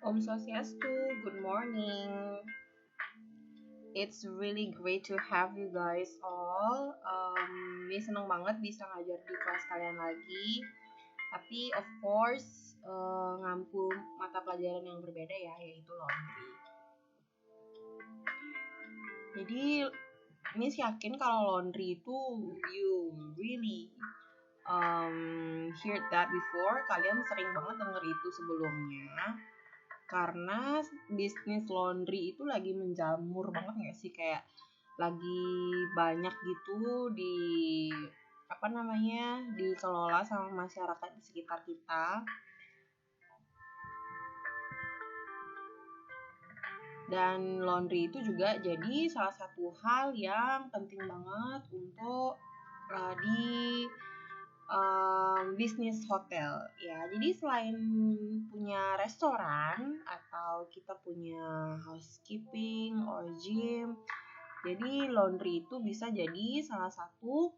Om Swastiastu, good morning. It's really great to have you guys all. Ini seneng banget bisa ngajar di kelas kalian lagi. Tapi of course ngampu mata pelajaran yang berbeda ya, yaitu laundry. Jadi Miss yakin kalau laundry itu you really heard that before. Kalian sering banget denger itu sebelumnya. Karena bisnis laundry itu lagi menjamur banget nggak sih, kayak lagi banyak gitu dikelola sama masyarakat di sekitar kita. Dan laundry itu juga jadi salah satu hal yang penting banget untuk di bisnis hotel ya. Jadi selain punya restoran atau kita punya housekeeping or gym, jadi laundry itu bisa jadi salah satu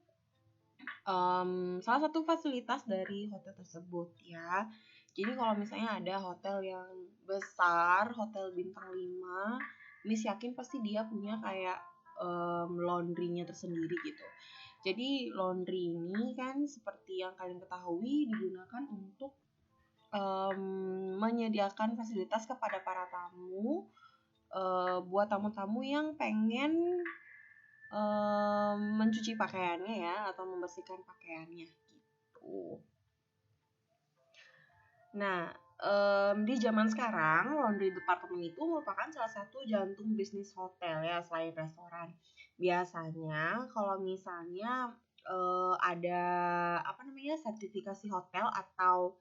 fasilitas dari hotel tersebut ya. Jadi kalau misalnya ada hotel yang besar, hotel bintang 5, Miss yakin pasti dia punya kayak laundry-nya tersendiri gitu. Jadi laundry ini kan seperti yang kalian ketahui digunakan untuk menyediakan fasilitas kepada para tamu, buat tamu-tamu yang pengen mencuci pakaiannya ya, atau membersihkan pakaiannya gitu. Nah, di zaman sekarang laundry department itu merupakan salah satu jantung bisnis hotel ya, selain restoran. Biasanya kalau misalnya ada sertifikasi hotel atau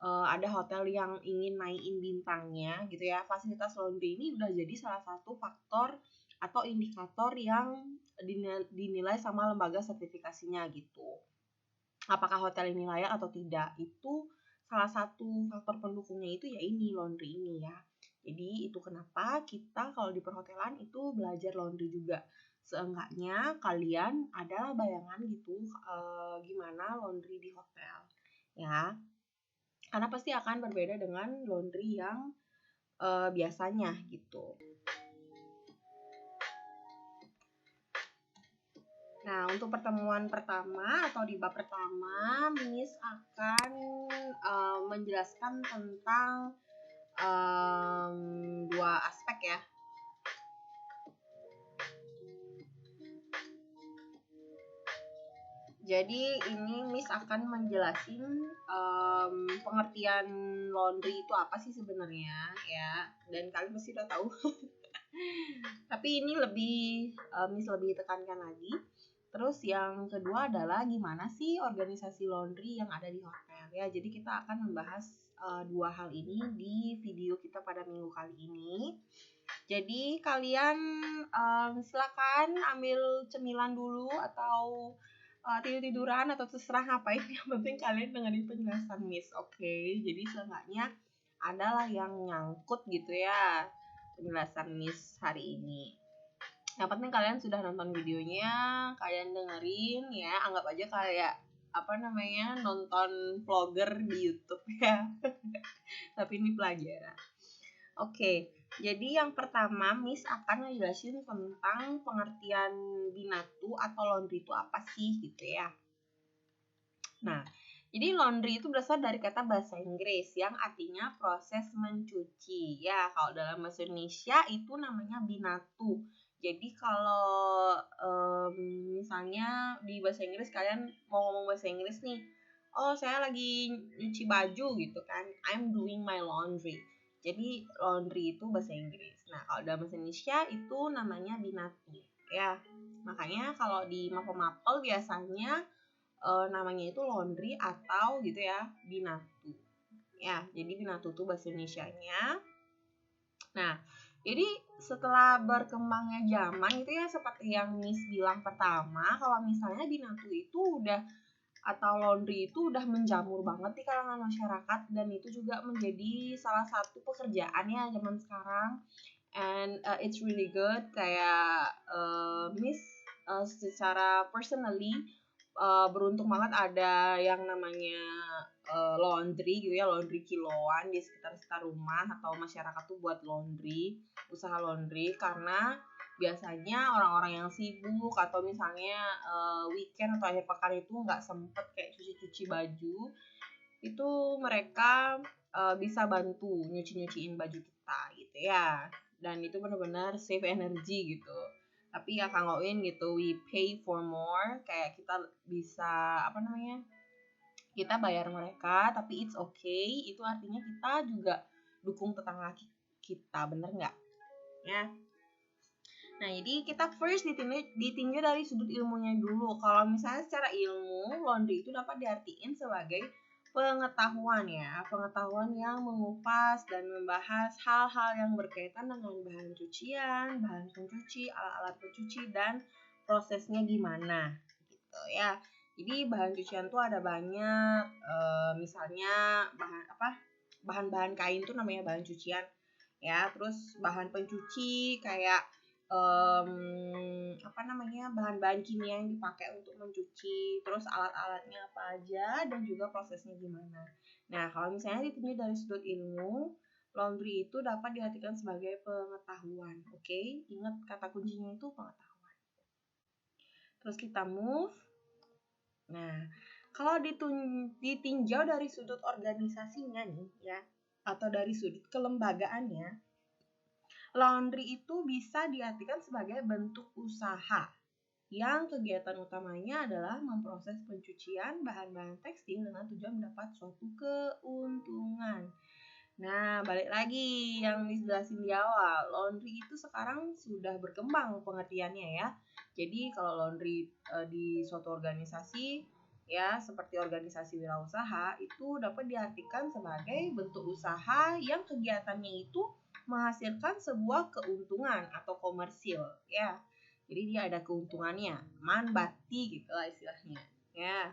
ada hotel yang ingin naikin bintangnya gitu ya, fasilitas laundry ini udah jadi salah satu faktor atau indikator yang dinilai sama lembaga sertifikasinya gitu. Apakah hotel ini layak atau tidak, itu salah satu faktor pendukungnya itu ya ini laundry ini ya. Jadi itu kenapa kita kalau di perhotelan itu belajar laundry juga. Seenggaknya kalian ada bayangan gitu gimana laundry di hotel ya. Karena pasti akan berbeda dengan laundry yang biasanya gitu. Nah, untuk pertemuan pertama atau di bab pertama, Miss akan menjelaskan tentang dua aspek ya. Jadi ini Miss akan menjelasin pengertian laundry itu apa sih sebenarnya ya, dan kalian pasti udah tahu. Tapi ini Miss lebih tekankan lagi. Terus yang kedua adalah gimana sih organisasi laundry yang ada di hotel ya. Jadi kita akan membahas dua hal ini di video kita pada minggu kali ini. Jadi kalian silakan ambil cemilan dulu atau tidur-tiduran atau terserah ngapain, yang penting kalian dengerin penjelasan Miss, oke? Jadi seenggaknya adalah yang nyangkut gitu ya penjelasan Miss hari ini. Yang penting kalian sudah nonton videonya, kalian dengerin ya, anggap aja kayak nonton vlogger di YouTube ya. Tapi ini pelajaran. Oke, jadi yang pertama Miss akan ngejelasin tentang pengertian binatu atau laundry itu apa sih gitu ya. Nah, jadi laundry itu berasal dari kata bahasa Inggris yang artinya proses mencuci ya. Kalau dalam bahasa Indonesia itu namanya binatu. Jadi kalau misalnya di bahasa Inggris kalian mau ngomong bahasa Inggris nih, oh saya lagi nyuci baju gitu kan, I'm doing my laundry. Jadi laundry itu bahasa Inggris. Nah kalau dalam bahasa Indonesia itu namanya binatu ya. Makanya kalau di mapel-mapel biasanya namanya itu laundry atau gitu ya binatu. Ya jadi binatu tuh bahasa Indonesianya. Nah jadi setelah berkembangnya zaman itu ya, seperti yang Miss bilang pertama, kalau misalnya binatu itu udah atau laundry itu udah menjamur banget di kalangan masyarakat, dan itu juga menjadi salah satu pekerjaan ya zaman sekarang. And it's really good, kayak Miss secara personally beruntung banget ada yang namanya laundry gitu ya, laundry kiloan di sekitar rumah atau masyarakat tuh buat laundry, usaha laundry, karena biasanya orang-orang yang sibuk atau misalnya weekend atau akhir pekan itu nggak sempet kayak cuci-cuci baju, itu mereka bisa bantu nyuci-nyuciin baju kita gitu ya, dan itu benar-benar save energy gitu. Tapi ya Kang Oin gitu, we pay for more, kayak kita bisa kita bayar mereka tapi it's okay, itu artinya kita juga dukung tetangga kita, bener nggak ya? Nah, jadi kita first ditinjau dari sudut ilmunya dulu. Kalau misalnya secara ilmu, laundry itu dapat diartikan sebagai pengetahuan ya, pengetahuan yang mengupas dan membahas hal-hal yang berkaitan dengan bahan cucian, bahan pencuci, alat-alat pencuci, dan prosesnya gimana gitu ya. Jadi bahan cucian tuh ada banyak, misalnya bahan-bahan kain tuh namanya bahan cucian ya. Terus bahan pencuci kayak bahan-bahan kimia yang dipakai untuk mencuci, terus alat-alatnya apa aja, dan juga prosesnya gimana. Nah, kalau misalnya ditinjau dari sudut ilmu, laundry itu dapat diartikan sebagai pengetahuan. Oke, ingat kata kuncinya itu pengetahuan. Terus kita move. Nah, kalau ditinjau dari sudut organisasinya nih ya, atau dari sudut kelembagaannya, laundry itu bisa diartikan sebagai bentuk usaha yang kegiatan utamanya adalah memproses pencucian bahan-bahan tekstil dengan tujuan mendapat suatu keuntungan. Nah, balik lagi yang dijelasin di awal, laundry itu sekarang sudah berkembang pengertiannya ya. Jadi kalau laundry di suatu organisasi ya, seperti organisasi wirausaha, itu dapat diartikan sebagai bentuk usaha yang kegiatannya itu menghasilkan sebuah keuntungan atau komersil ya. Jadi dia ada keuntungannya, manbati gitu lah istilahnya ya.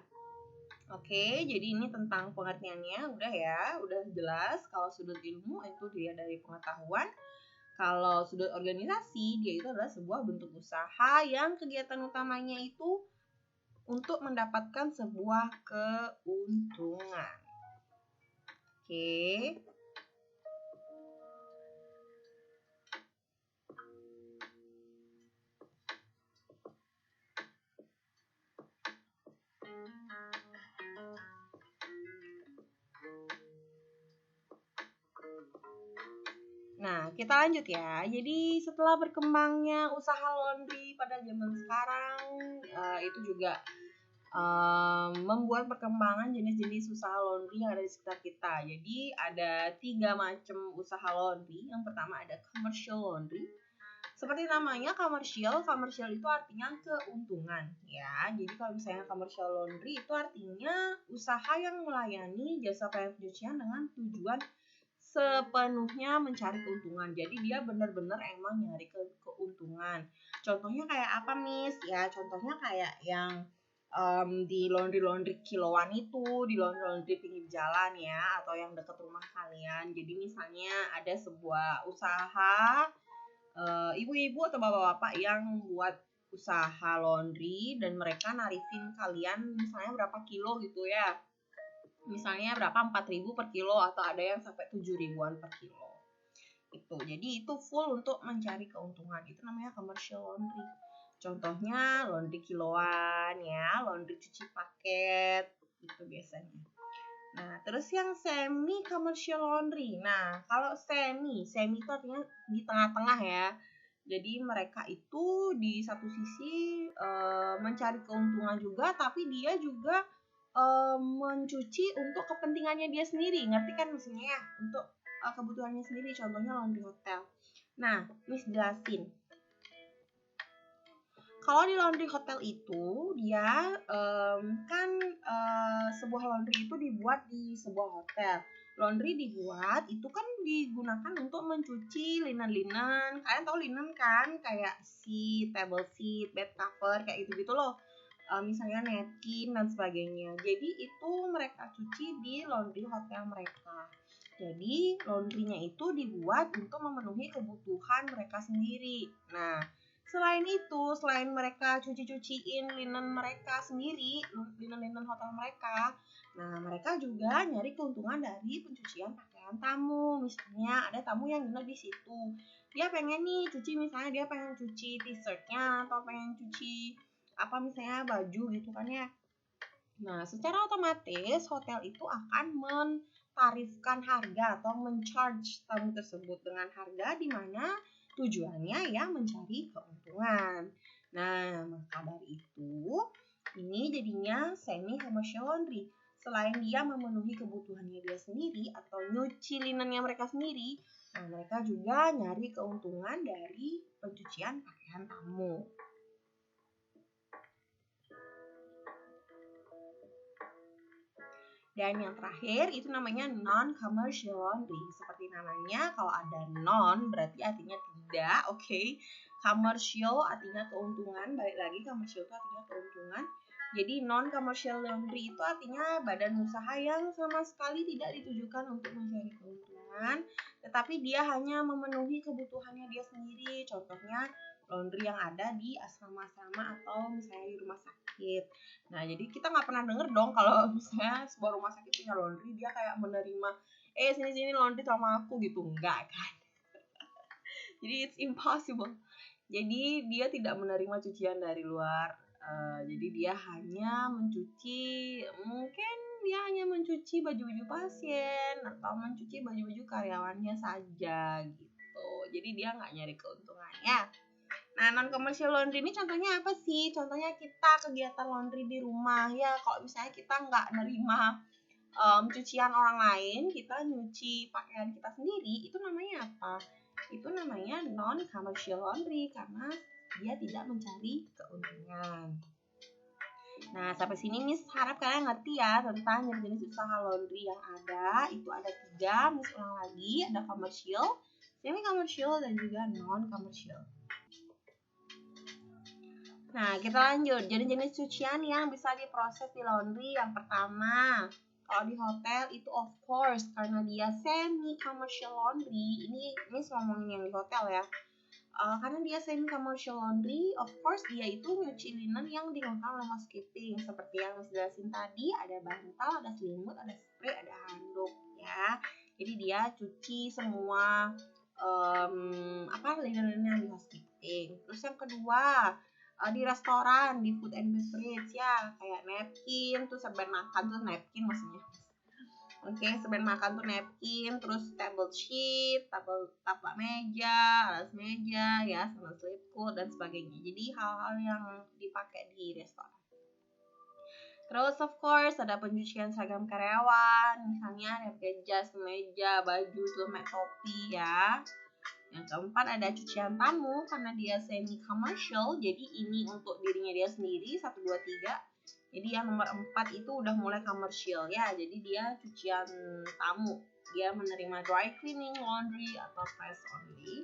Oke, jadi ini tentang pengertiannya udah ya, udah jelas. Kalau sudut ilmu itu dia dari pengetahuan, kalau sudut organisasi dia itu adalah sebuah bentuk usaha yang kegiatan utamanya itu untuk mendapatkan sebuah keuntungan. Oke. Nah, kita lanjut ya. Jadi setelah berkembangnya usaha laundry pada zaman sekarang, itu juga membuat perkembangan jenis-jenis usaha laundry yang ada di sekitar kita. Jadi ada 3 macam usaha laundry. Yang pertama ada commercial laundry. Seperti namanya komersial itu artinya keuntungan ya. Jadi kalau misalnya commercial laundry itu artinya usaha yang melayani jasa pencucian dengan tujuan sepenuhnya mencari keuntungan. Jadi dia benar-benar emang nyari keuntungan. Contohnya kayak apa, Miss? Ya, contohnya kayak yang di laundry kiloan itu, di laundry pinggir jalan ya, atau yang dekat rumah kalian. Jadi misalnya ada sebuah usaha ibu-ibu atau bapak-bapak yang buat usaha laundry dan mereka narifin kalian misalnya berapa kilo gitu ya. Misalnya berapa, 4.000 per kilo atau ada yang sampai 7.000-an per kilo. Jadi itu full untuk mencari keuntungan. Itu namanya commercial laundry. Contohnya laundry kiloan ya, laundry cuci paket itu biasanya. Nah, terus yang semi commercial laundry. Nah, kalau semi itu artinya di tengah-tengah ya. Jadi mereka itu di satu sisi mencari keuntungan juga, tapi dia juga mencuci untuk kepentingannya dia sendiri. Ngerti kan maksudnya ya? Untuk kebutuhannya sendiri. Contohnya laundry hotel. Nah, Miss jelasin. Kalau di laundry hotel itu dia sebuah laundry itu dibuat di sebuah hotel. Laundry dibuat itu kan digunakan untuk mencuci linen-linen. Kalian tahu linen kan, kayak seat, table seat, bed cover, kayak gitu-gitu loh. Misalnya napkin dan sebagainya. Jadi itu mereka cuci di laundry hotel mereka. Jadi laundrynya itu dibuat untuk memenuhi kebutuhan mereka sendiri. Nah, Selain mereka cuciin linen mereka sendiri, linen hotel mereka, nah mereka juga nyari keuntungan dari pencucian pakaian tamu. Misalnya ada tamu yang nginep di situ, dia pengen nih cuci, misalnya dia pengen cuci t-shirtnya atau pengen cuci apa misalnya baju gitu kan ya. Nah, secara otomatis hotel itu akan mentarifkan harga atau mencharge tamu tersebut dengan harga di mana tujuannya ya mencari keuntungan. Nah, maka dari itu ini jadinya semi commercial laundry. Selain dia memenuhi kebutuhannya dia sendiri atau nyuci linennya mereka sendiri, nah mereka juga nyari keuntungan dari pencucian pakaian tamu. Dan yang terakhir itu namanya non-commercial laundry. Seperti namanya, kalau ada non berarti artinya tidak, oke. Commercial artinya keuntungan, balik lagi commercial itu artinya keuntungan. Jadi non-commercial laundry itu artinya badan usaha yang sama sekali tidak ditujukan untuk mencari keuntungan, tetapi dia hanya memenuhi kebutuhannya dia sendiri. Contohnya laundry yang ada di asrama-asrama atau misalnya di rumah sakit. Nah, jadi kita nggak pernah denger dong kalau misalnya sebuah rumah sakit punya laundry, dia kayak menerima, sini laundry sama aku gitu, enggak kan? Jadi it's impossible. Jadi dia tidak menerima cucian dari luar. Jadi dia hanya mencuci, mungkin dia hanya mencuci baju-baju pasien atau mencuci baju-baju karyawannya saja gitu. Jadi dia nggak nyari keuntungannya. Nah, non-commercial laundry ini contohnya apa sih? Contohnya kita kegiatan laundry di rumah ya. Kalau misalnya kita nggak nerima cucian orang lain, kita nyuci pakaian kita sendiri, itu namanya apa? Itu namanya non-commercial laundry karena dia tidak mencari keuntungan. Nah, sampai sini Miss harap kalian ngerti ya tentang jenis usaha laundry yang ada. Itu ada 3, Miss ulang lagi, ada commercial, semi-commercial, dan juga non-commercial. Nah, kita lanjut. Jenis-jenis cucian yang bisa diproses di laundry. Yang pertama, kalau di hotel itu of course karena dia semi-commercial laundry. Ini ngomongin yang di hotel ya. Karena dia semi-commercial laundry, of course dia itu nyuci linen yang digunakan oleh housekeeping. Seperti yang Miss jelasin tadi, ada bantal, ada selimut, ada spray, ada handuk ya. Jadi dia cuci semua linen-linen yang di housekeeping. Terus yang kedua, di restoran, di food and beverage ya, kayak napkin, tuh serban makan tuh napkin maksudnya. Oke, serban makan tuh napkin, terus table sheet, taplak meja, alas meja ya, sama seliput dan sebagainya. Jadi hal-hal yang dipakai di restoran. Terus of course ada pencucian seragam karyawan, misalnya ada pakai jas, kemeja, baju, helmet, topi ya. Yang keempat ada cucian tamu karena dia semi commercial, jadi ini untuk dirinya dia sendiri 1, 2, 3. Jadi yang nomor 4 itu udah mulai commercial ya, jadi dia cucian tamu, dia menerima dry cleaning, laundry atau press only.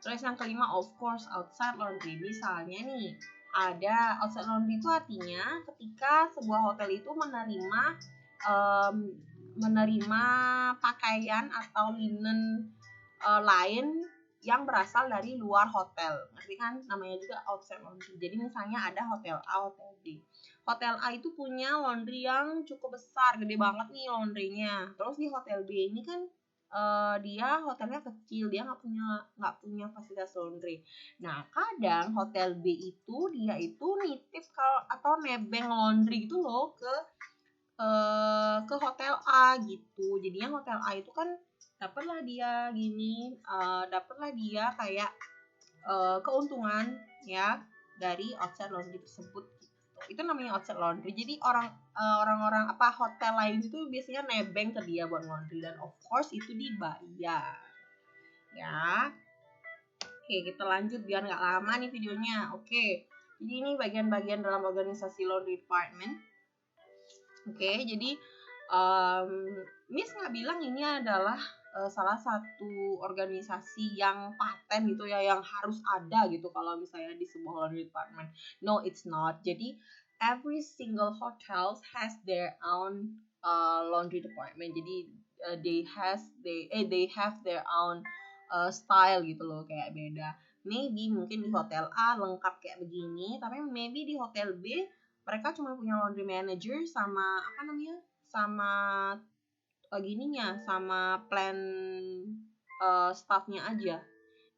Terus yang kelima of course outside laundry, misalnya nih ada outside laundry itu artinya ketika sebuah hotel itu menerima pakaian atau linen lain yang berasal dari luar hotel. Ngerti kan? Namanya juga outside laundry. Jadi misalnya ada hotel A, hotel B. Hotel A itu punya laundry yang cukup besar, gede banget nih laundrynya. Terus di hotel B ini kan dia hotelnya kecil, dia nggak punya fasilitas laundry. Nah, kadang hotel B itu dia itu nitip atau nebeng laundry gitu loh ke hotel A gitu. Jadinya hotel A itu kan dapatlah dia kayak keuntungan ya dari outside laundry tersebut gitu. Itu namanya outside laundry. Jadi orang-orang hotel lain itu biasanya nebeng ke dia buat laundry dan of course itu dibayar ya. Oke, kita lanjut biar nggak lama nih videonya. Oke, jadi ini bagian-bagian dalam organisasi laundry department. Oke, jadi Miss nggak bilang ini adalah salah satu organisasi yang paten gitu ya, yang harus ada gitu kalau misalnya di sebuah laundry department. No, it's not. Jadi every single hotels has their own laundry department. Jadi they have their own style gitu loh, kayak beda. Maybe mungkin di hotel A lengkap kayak begini, tapi maybe di hotel B mereka cuma punya laundry manager sama apa namanya, sama gininya, sama plan staffnya aja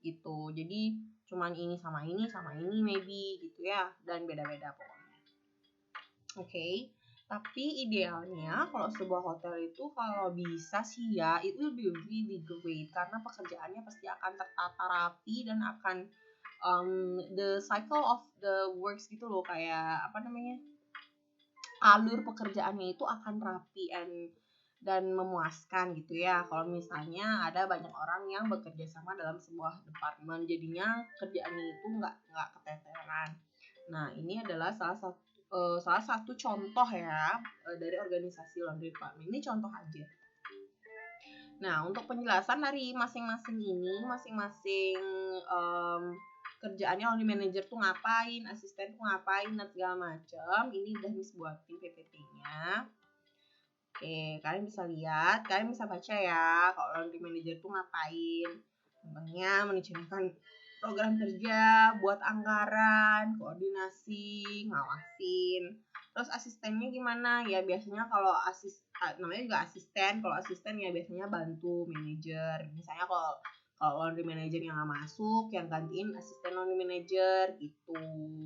gitu. Jadi cuman ini sama ini maybe gitu ya, dan beda-beda pokoknya. Oke. Tapi idealnya kalau sebuah hotel itu kalau bisa sih ya, itu lebih really great karena pekerjaannya pasti akan tertata rapi dan akan the cycle of the works gitu loh, kayak apa namanya, alur pekerjaannya itu akan rapi dan memuaskan gitu ya. Kalau misalnya ada banyak orang yang bekerja sama dalam sebuah departemen, jadinya kerjaannya itu nggak keteteran. Nah, ini adalah salah satu contoh ya dari organisasi laundry department. Ini contoh aja. Nah, untuk penjelasan dari masing-masing ini, masing-masing kerjaannya laundry manager tuh ngapain, asisten tuh ngapain, dan segala macam. Ini udah Miss buatin PPT-nya. Oke, kalian bisa lihat, kalian bisa baca ya kalau laundry manager tuh ngapain. Contohnya merencanakan program kerja, buat anggaran, koordinasi, ngawasin. Terus asistennya gimana? Ya biasanya kalau namanya juga asisten, kalau asisten ya biasanya bantu manajer. Misalnya kalau laundry manager yang nggak masuk, yang gantiin asisten laundry manager gitu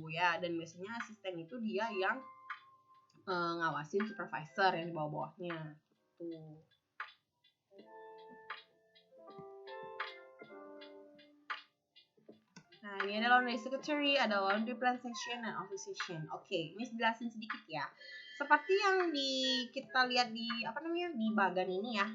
ya. Dan biasanya asisten itu dia yang ngawasin supervisor yang di bawah-bawahnya gitu. Nah, ini ada laundry secretary, ada laundry plan section, dan office section. Oke, ini jelasin sedikit ya. Seperti yang kita lihat di di bagan ini ya.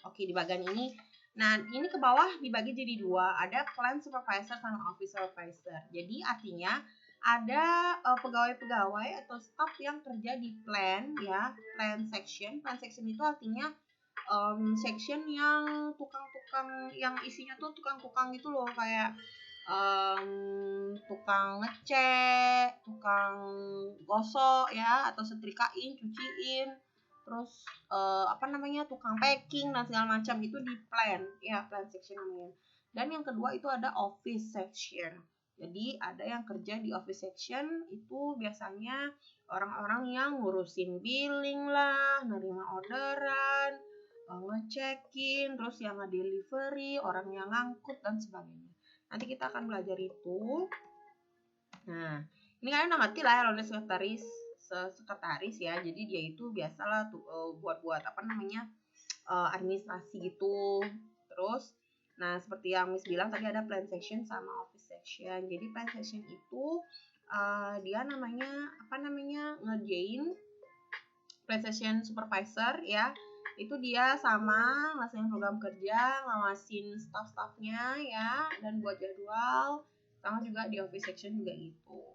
Oke, di bagan ini. Nah, ini ke bawah dibagi jadi dua. Ada plan supervisor sama office supervisor. Jadi artinya ada pegawai-pegawai atau staff yang kerja di plan ya, plan section. Plan section itu artinya section yang tukang-tukang yang isinya tuh tukang-tukang gitu loh, kayak tukang ngecek, tukang gosok ya, atau setrikain, cuciin, terus tukang packing dan segala macam, itu di plan ya, plan section namanya. Dan yang kedua itu ada office section. Jadi ada yang kerja di office section itu biasanya orang-orang yang ngurusin billing lah, nerima orderan, ngecekin, terus yang nge-delivery, orang yang ngangkut dan sebagainya. Nanti kita akan belajar itu. Nah, ini kalian udah ngerti lah ya laundry sekretaris ya. Jadi dia itu biasalah tuh buat administrasi gitu. Terus, nah seperti yang Miss bilang tadi ada plan section sama office section. Jadi plan section itu dia ngerjain plan section supervisor ya. Itu dia sama ngelaksanain program kerja, ngawasin staff-staffnya ya, dan buat jadwal, sama juga di office section juga gitu.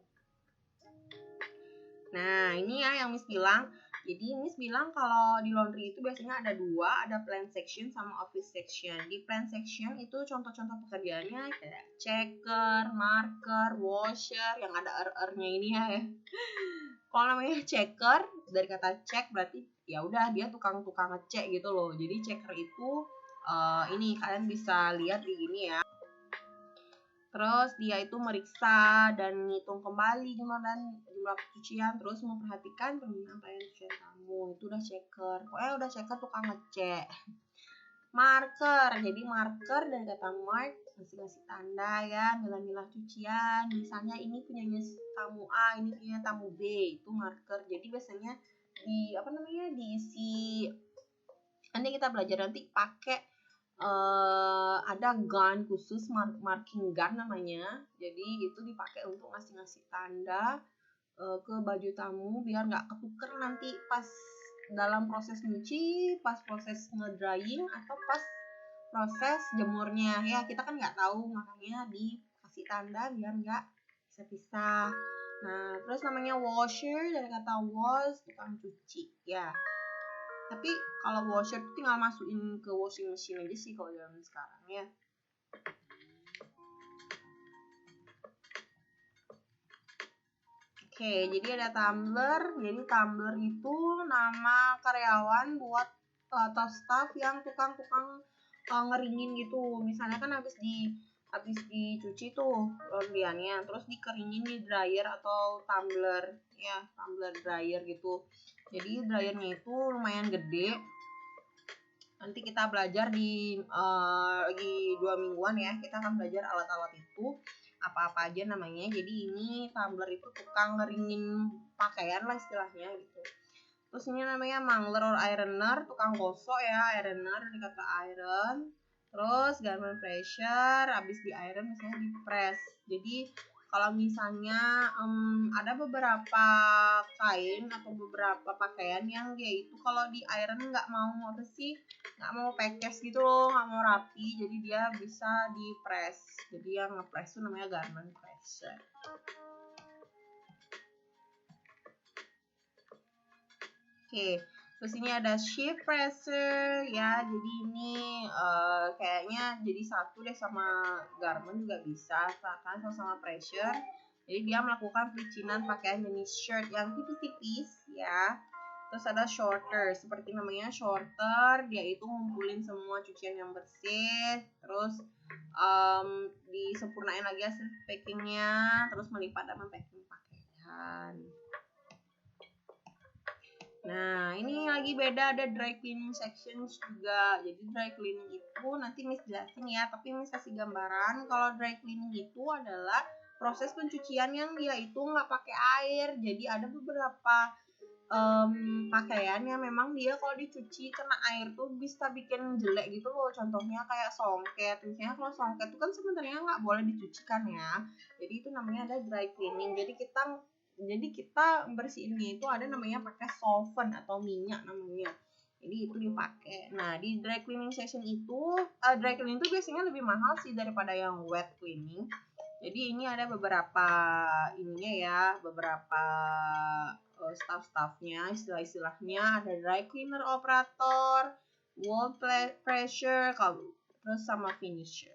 Nah, ini ya yang Miss bilang. Jadi Miss bilang kalau di laundry itu biasanya ada dua, ada plan section sama office section. Di plan section itu contoh-contoh pekerjaannya kayak checker, marker, washer, yang ada er-ernya ini ya. Kalau namanya checker, dari kata check berarti ya udah dia tukang-tukang ngecek gitu loh. Jadi checker itu ini kalian bisa lihat di gini ya. Terus dia itu meriksa dan ngitung kembali jumlah cucian, terus memperhatikan permintaan pelayanan cucian kamu. Itu udah checker. Pokoknya udah checker tukang ngecek. Marker, jadi marker dari kata mark, ngasih tanda ya, milah-milah cucian. Misalnya ini punyanya tamu A, ini punya tamu B, itu marker. Jadi biasanya diisi. Nanti kita belajar nanti pakai ada gun khusus, marking gun namanya. Jadi itu dipakai untuk ngasih tanda ke baju tamu biar nggak ketuker nanti pas dalam proses nyuci, pas proses ngedrying, atau pas proses jemurnya ya, kita kan nggak tahu, makanya dikasih tanda biar nggak pisah-pisah. Nah, terus namanya washer dari kata wash, tukang cuci ya. Tapi kalau washer itu tinggal masukin ke washing machine aja sih kalau zaman sekarang ya. Oke, jadi ada tumbler. Jadi tumbler itu nama karyawan buat atau staff yang tukang-tukang ngeringin gitu. Misalnya kan habis dicuci tuh laundryannya, terus dikeringin di dryer atau tumbler ya, tumbler dryer gitu. Jadi dryernya itu lumayan gede. Nanti kita belajar di lagi 2 mingguan ya, kita akan belajar alat-alat itu apa-apa aja namanya. Jadi ini tumbler itu tukang ngeringin pakaian lah istilahnya gitu. Terus ini namanya mangler or ironer, tukang gosok ya, ironer dari kata iron. Terus garment pressure, habis di iron misalnya di press. Jadi kalau misalnya ada beberapa kain atau beberapa pakaian yang dia itu kalau di iron nggak mau pekes gitu loh, nggak mau rapi, jadi dia bisa di press. Jadi yang nge-press itu namanya garment pressure. Oke, terus ini ada shift pressure ya, jadi ini kayaknya jadi satu deh sama garment juga bisa, kan sama-sama pressure. Jadi dia melakukan pelicinan pakaian jenis shirt yang tipis-tipis ya. Terus ada shorter, seperti namanya shorter, dia itu ngumpulin semua cucian yang bersih, terus disempurnain lagi hasil packingnya, terus melipat dan mempacking pakaian. Nah, ini lagi beda, ada dry cleaning sections juga. Jadi dry cleaning itu nanti Miss jelasin ya, tapi Miss kasih gambaran. Kalau dry cleaning itu adalah proses pencucian yang dia itu nggak pakai air. Jadi ada beberapa pakaian yang memang dia kalau dicuci kena air tuh bisa bikin jelek gitu loh. Contohnya kayak songket. Misalnya kalau songket itu kan sebenarnya nggak boleh dicucikan ya. Jadi itu namanya ada dry cleaning. Jadi kita bersihinnya itu ada namanya pakai solvent atau minyak namanya. Jadi itu dipakai. Nah, di dry cleaning session itu, dry cleaning itu biasanya lebih mahal sih daripada yang wet cleaning. Jadi ini ada beberapa ininya ya, beberapa staff-staffnya, istilah-istilahnya. Ada dry cleaner operator, wall pressure, terus sama finisher.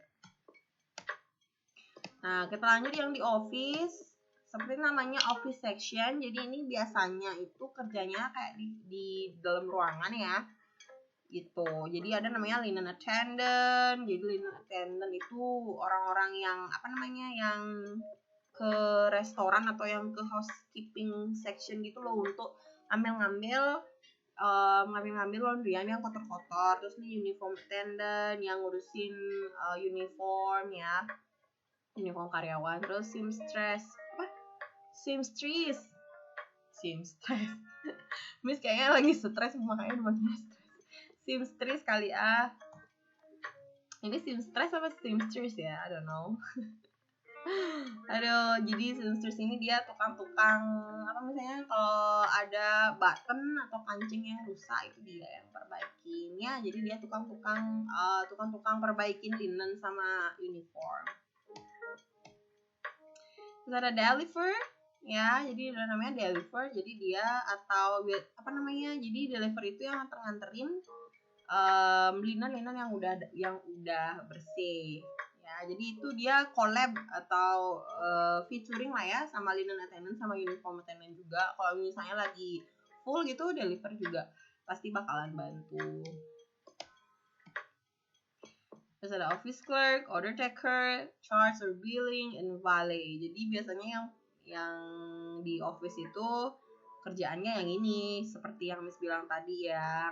Nah, kita lanjut yang di office. Seperti namanya office section, jadi ini biasanya itu kerjanya kayak di dalam ruangan ya, gitu. Jadi ada namanya linen attendant. Jadi linen attendant itu orang-orang yang yang ke restoran atau yang ke housekeeping section gitu loh, untuk ngambil laundryan yang kotor-kotor. Terus nih uniform attendant yang ngurusin uniform ya, uniform karyawan. Terus seamstress Miss kayaknya lagi stres makanya buatnya stres. Seamstress kali ini seamstress apa seamstress ya, I don't know. Aduh, jadi seamstress ini dia tukang-tukang misalnya kalau ada button atau kancing yang rusak itu dia yang perbaikinnya. Jadi dia tukang-tukang perbaikin linen sama uniform. Terus ada deliver ya, jadi ada namanya deliver. Jadi dia jadi deliver itu yang nganterin linen yang udah bersih ya. Jadi itu dia collab atau featuring lah ya sama linen attendant sama uniform attendant juga. Kalau misalnya lagi full gitu, deliver juga pasti bakalan bantu. Terus ada office clerk, order taker, charge or billing, and valet. Jadi biasanya yang di office itu kerjaannya yang ini, seperti yang Miss bilang tadi ya.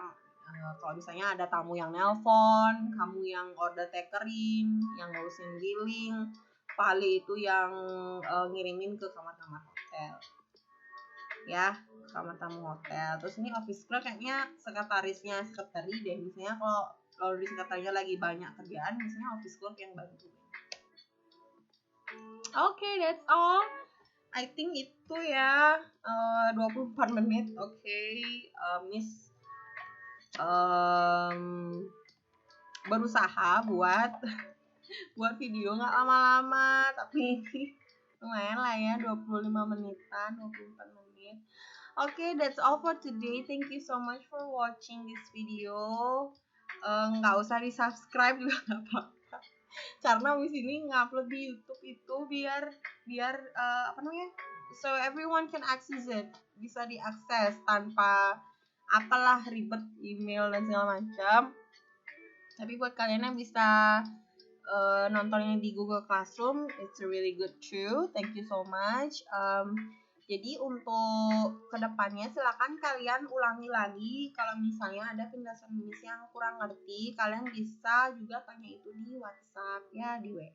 Kalau misalnya ada tamu yang nelpon, kamu yang order takerin, yang ngurusin billing, valet itu yang ngirimin ke kamar-kamar hotel. Ya, kamar tamu hotel. Terus ini office clerk kayaknya sekretari deh. Misalnya kalau di sekretarinya lagi banyak kerjaan, misalnya office clerk yang bantu. Okay, that's all. I think itu ya 24 menit. Okay, Miss berusaha buat video nggak lama-lama, tapi lumayan lah ya, 25 menitan, 24 menit. Okay, that's all for today. Thank you so much for watching this video. Nggak usah di-subscribe juga nggak apa-apa, karena di sini ngupload di YouTube itu biar so everyone can access it, bisa diakses tanpa apalah ribet email dan segala macam. Tapi buat kalian yang bisa nontonnya di Google Classroom, it's really good too. Thank you so much. Jadi untuk kedepannya silakan kalian ulangi lagi. Kalau misalnya ada penjelasan Miss yang kurang ngerti, kalian bisa juga tanya itu di WhatsApp ya, di WA.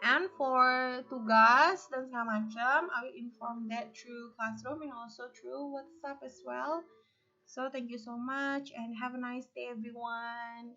And for tugas dan segala macam, I will inform that through Classroom and also through WhatsApp as well. So thank you so much and have a nice day everyone.